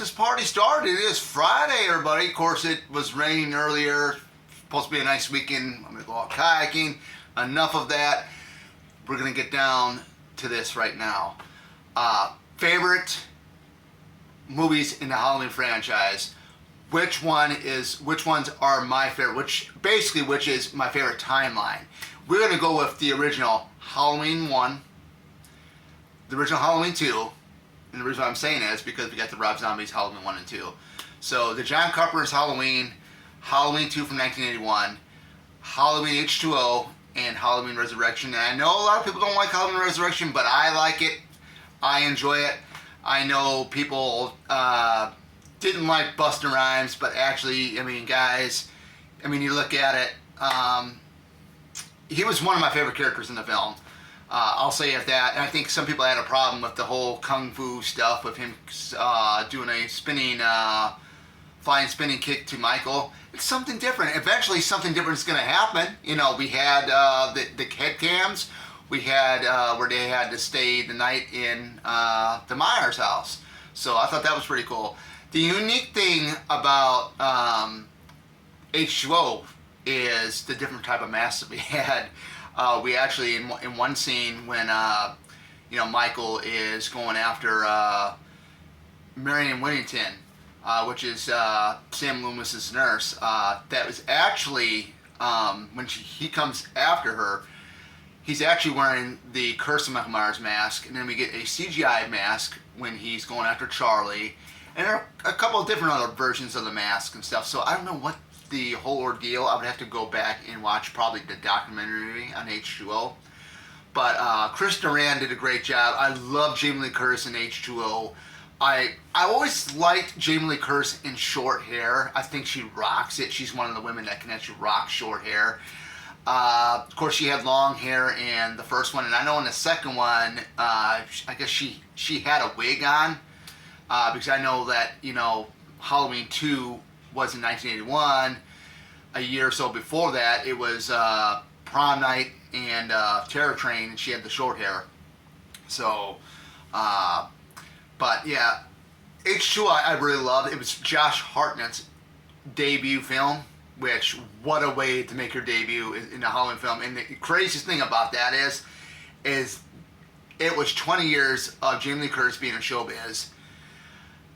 this party started. It is Friday, everybody. Of course, it was raining earlier. Supposed to be a nice weekend. I'm going to go out kayaking. Enough of that. We're going to get down to this right now. Favorite movies in the Halloween franchise. Which ones are my favorite? Which is my favorite timeline. We're going to go with the original Halloween 1, the original Halloween 2, and the reason why I'm saying that is because we got the Rob Zombie's Halloween 1 and 2. So the John Carpenter's Halloween, Halloween 2 from 1981, Halloween H2O, and Halloween Resurrection. And I know a lot of people don't like Halloween Resurrection, but I like it. I enjoy it. I know people didn't like Busta Rhymes, but actually, I mean, guys, I mean, you look at it, he was one of my favorite characters in the film. I'll say at that. And I think some people had a problem with the whole kung fu stuff with him doing a flying spinning kick to Michael. It's something different. Eventually, something different is going to happen. You know, we had the head cams. We had where they had to stay the night in the Myers house. So I thought that was pretty cool. The unique thing about H2O is the different type of masks that we had. We actually, in one scene when, Michael is going after Marion Whittington, which is Sam Loomis's nurse, that was actually, when he comes after her, he's actually wearing the Curse of Michael Myers mask, and then we get a CGI mask when he's going after Charlie, and there are a couple of different other versions of the mask and stuff, so I don't know what the whole ordeal. I would have to go back and watch probably the documentary on H2O. But Chris Duran did a great job. I love Jamie Lee Curtis in H2O. I always liked Jamie Lee Curtis in short hair. I think she rocks it. She's one of the women that can actually rock short hair. Of course, she had long hair in the first one, and I know in the second one, I guess she had a wig on, because I know that, Halloween 2 was in 1981. A year or so before that, it was Prom Night and Terror Train, and she had the short hair. So, but yeah, H2O I really loved. It was Josh Hartnett's debut film, which, what a way to make your debut in a Halloween film. And the craziest thing about that is it was 20 years of Jamie Lee Curtis being in showbiz.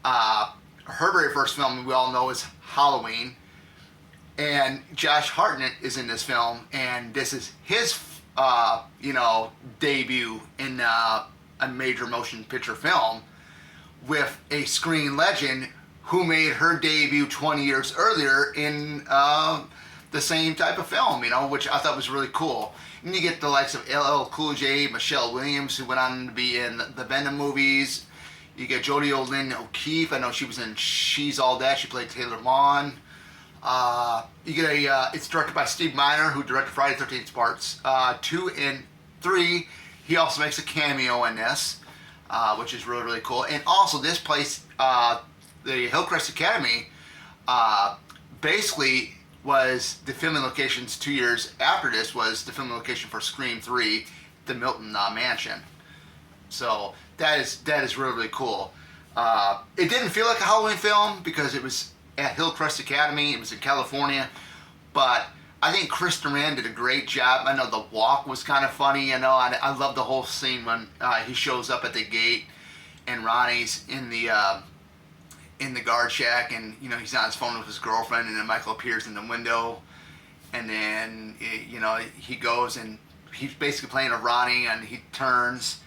Her very first film, we all know, is Halloween. And Josh Hartnett is in this film, and this is his, debut in a major motion picture film with a screen legend who made her debut 20 years earlier in the same type of film, which I thought was really cool. And you get the likes of LL Cool J, Michelle Williams, who went on to be in the Venom movies. You get Jodie Lynn O'Keefe. I know she was in She's All That. She played Taylor Vaughn. You get it's directed by Steve Miner, who directed Friday the 13th parts 2 and 3. He also makes a cameo in this, which is really, really cool. And also, this place, the Hillcrest Academy, basically was the filming locations 2 years after this was the filming location for Scream 3, the Milton Mansion. So that is really, really cool. It didn't feel like a Halloween film because it was at Hillcrest Academy. It was in California. But I think Chris Duran did a great job. I know the walk was kind of funny. I love the whole scene when he shows up at the gate and Ronnie's in the guard shack, and he's on his phone with his girlfriend, and then Michael appears in the window, and then he goes and he's basically playing a Ronnie, and he turns.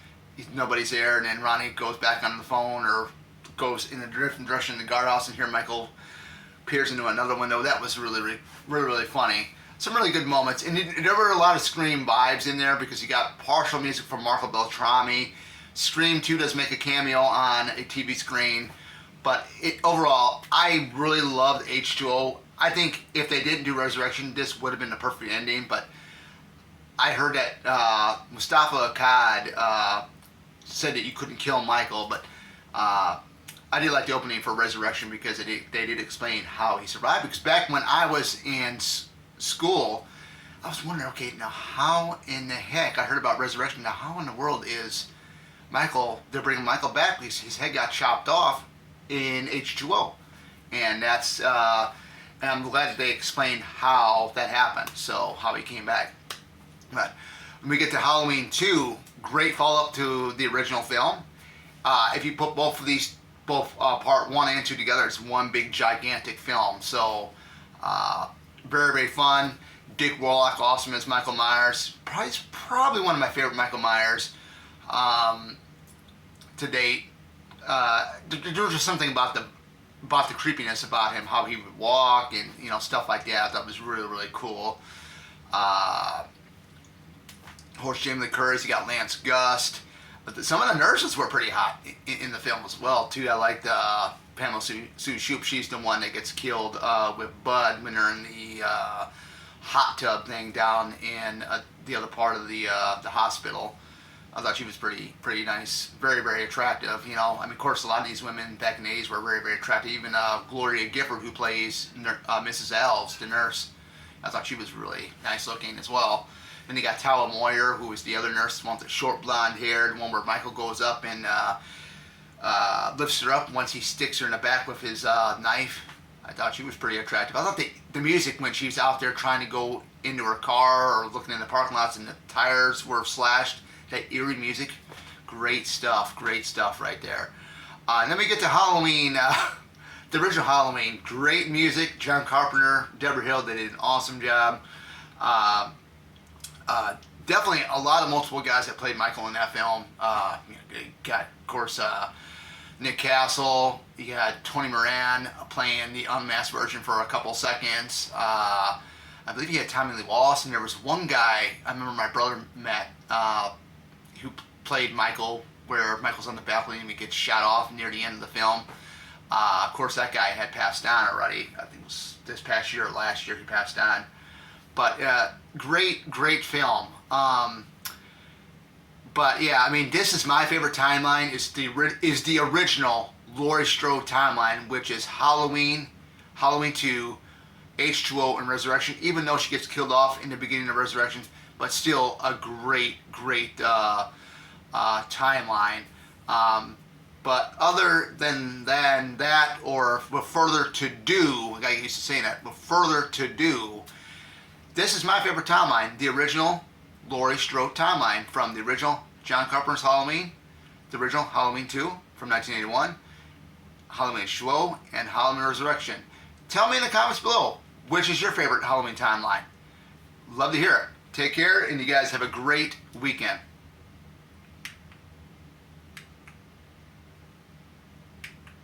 Nobody's there, and then Ronnie goes back on the phone or goes in a different direction in the guardhouse, and here Michael peers into another window. That was really, really, really, really funny. Some really good moments, and there were a lot of Scream vibes in there because you got partial music from Marco Beltrami. Scream 2 does make a cameo on a TV screen, but overall, I really loved H2O. I think if they didn't do Resurrection, this would have been the perfect ending, but I heard that Mustafa Akkad said that you couldn't kill Michael, but I did like the opening for Resurrection because they did explain how he survived. Because back when I was in school, I was wondering, okay, now how in the heck, I heard about Resurrection, now how in the world is Michael, they're bringing Michael back because his head got chopped off in H2O, and that's and I'm glad that they explained how that happened. So how he came back. But when we get to Halloween 2, great follow up to the original film. If you put both of these, part 1 and 2 together, it's one big gigantic film. So very, very fun. Dick Warlock, awesome as Michael Myers. Probably one of my favorite Michael Myers to date. There was just something about the creepiness about him, how he would walk, and stuff like that. That was really, really cool. Of course, Jamie Lee Curtis. You got Lance Gust. But some of the nurses were pretty hot in the film as well too. I liked Pamela Sue Shoop. She's the one that gets killed with Bud when they're in the hot tub thing down in the other part of the hospital. I thought she was pretty nice, very, very attractive. Of course, a lot of these women back in the 80s were very, very attractive. Even Gloria Gifford, who plays Mrs. Elves, the nurse, I thought she was really nice looking as well. Then you got Tala Moyer, who was the other nurse, the one with the short blonde hair, the one where Michael goes up and lifts her up once he sticks her in the back with his knife. I thought she was pretty attractive. I thought the music when she was out there trying to go into her car or looking in the parking lots and the tires were slashed, that eerie music, great stuff right there. And then we get to Halloween, the original Halloween, great music. John Carpenter, Deborah Hill, they did an awesome job. Definitely a lot of multiple guys that played Michael in that film. You got, of course, Nick Castle. You had Tony Moran playing the unmasked version for a couple seconds. I believe you had Tommy Lee Wallace, and there was one guy I remember my brother met who played Michael, where Michael's on the balcony and he gets shot off near the end of the film. Of course, that guy had passed on already. I think it was this past year or last year he passed on. But great film. But yeah, this is my favorite timeline. Is the original Laurie Strode timeline, which is Halloween 2, H2O, and Resurrection. Even though she gets killed off in the beginning of Resurrection, but still a great timeline. But other than that, or with further to do, I used to saying that, with further to do, this is my favorite timeline, the original Laurie Strode timeline from the original John Carpenter's Halloween, the original Halloween 2 from 1981, Halloween H2O, and Halloween Resurrection. Tell me in the comments below, which is your favorite Halloween timeline? Love to hear it. Take care, and you guys have a great weekend.